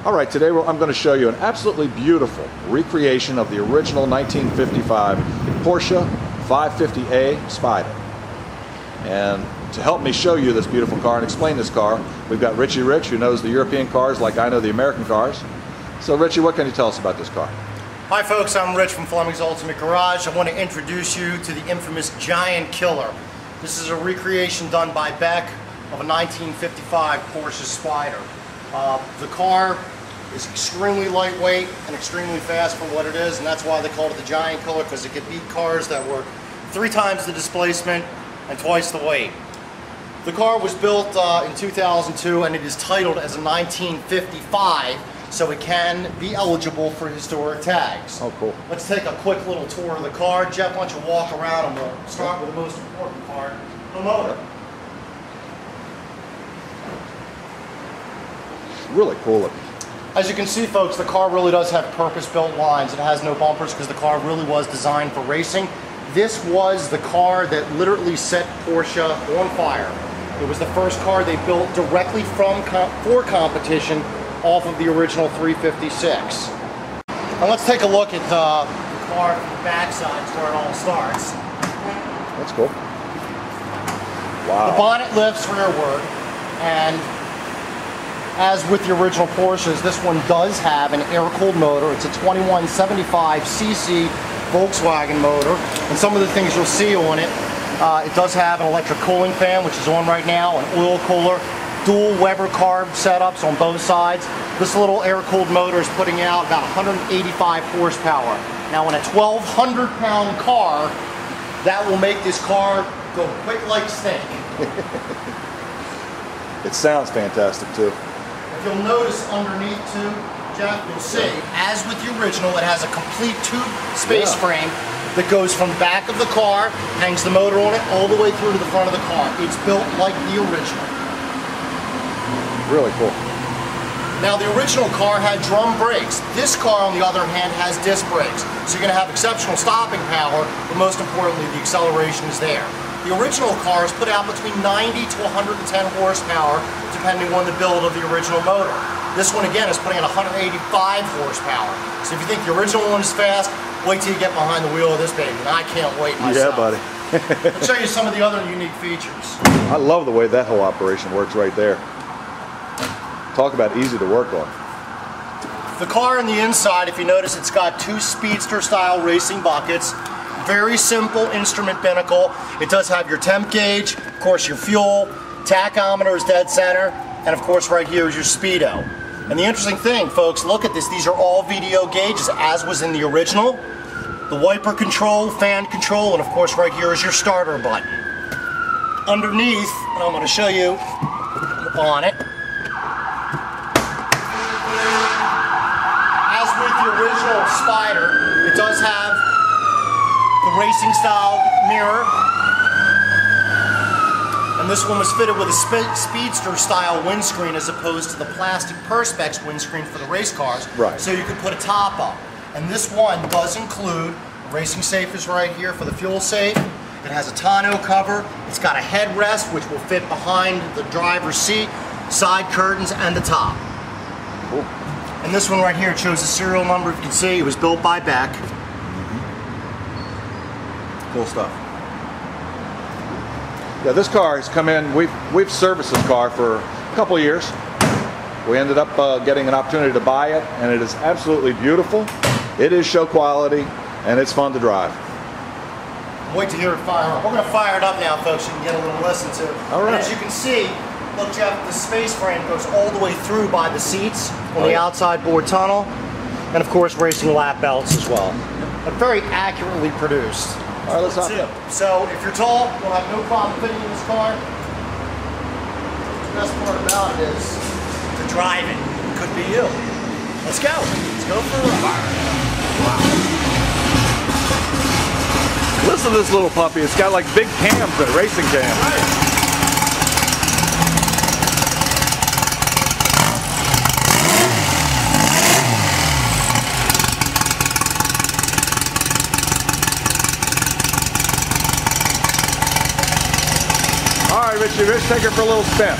All right, today I'm going to show you an absolutely beautiful recreation of the original 1955 Porsche 550A Spyder. And to help me show you this beautiful car and explain this car, we've got Richie Rich, who knows the European cars like I know the American cars. So Richie, what can you tell us about this car? Hi folks, I'm Rich from Fleming's Ultimate Garage. I want to introduce you to the infamous Giant Killer. This is a recreation done by Beck of a 1955 Porsche Spyder. The car is extremely lightweight and extremely fast for what it is, and that's why they called it the Giant Killer, because it could beat cars that were 3 times the displacement and twice the weight. The car was built in 2002 and it is titled as a 1955, so it can be eligible for historic tags. Oh, cool. Let's take a quick little tour of the car. Jeff, why don't you walk around and we'll start with the most important part, the motor. Really cool looking. As you can see, folks, the car really does have purpose-built lines. It has no bumpers because the car really was designed for racing. This was the car that literally set Porsche on fire. It was the first car they built directly for competition off of the original 356. Now let's take a look at the car from the backside where it all starts. That's cool. Wow. The bonnet lifts rearward, and as with the original Porsches, this one does have an air-cooled motor. It's a 2175cc Volkswagen motor, and some of the things you'll see on it, it does have an electric cooling fan, which is on right now, an oil cooler, dual Weber carb setups on both sides. This little air-cooled motor is putting out about 185 horsepower. Now, in a 1,200-pound car, that will make this car go quick like stink. It sounds fantastic too. If you'll notice underneath too, Jeff, you'll see, as with the original, it has a complete tube space frame that goes from the back of the car, hangs the motor on it, all the way through to the front of the car. It's built like the original. Really cool. Now, the original car had drum brakes. This car, on the other hand, has disc brakes. So you're going to have exceptional stopping power, but most importantly, the acceleration is there. The original cars put out between 90 to 110 horsepower, depending on the build of the original motor. This one, again, is putting out 185 horsepower. So if you think the original one is fast, wait till you get behind the wheel of this baby. And I can't wait myself. Yeah, buddy. Let's show you some of the other unique features. I love the way that whole operation works right there. Talk about easy to work on. The car on the inside, if you notice, it's got 2 Speedster-style racing buckets. Very simple instrument binnacle. It does have your temp gauge, of course your fuel, tachometer is dead center, and of course right here is your speedo. And the interesting thing, folks, look at this. These are all VDO gauges, as was in the original. The wiper control, fan control, and of course right here is your starter button. Underneath, and I'm going to show you on it, as with the original Spyder, it does have the racing style mirror, and this one was fitted with a Speedster style windscreen as opposed to the plastic Perspex windscreen for the race cars. Right. So you could put a top up. And this one does include a racing safe is right here for the fuel safe. It has a tonneau cover. It's got a headrest which will fit behind the driver's seat, side curtains, and the top. Cool. And this one right here, it shows the serial number. If you can see, it was built by Beck. Cool stuff. Yeah, this car has come in. We've serviced this car for a couple of years. We ended up getting an opportunity to buy it, and it is absolutely beautiful. It is show quality, and it's fun to drive. Wait to hear it fire up. We're going to fire it up now, folks, so you can get a little listen to it. All right. And as you can see, look, Jeff, the space frame goes all the way through by the seats on the outside board tunnel, and of course racing lap belts as well. But very accurately produced. All right, let's hop in. So if you're tall, you'll have no problem fitting in this car. The best part about it is to drive it. It could be you. Let's go. Let's go for a ride. Wow. Listen to this little puppy. It's got like big cams, but racing cams. Right. All right, Richie, take her for a little spin.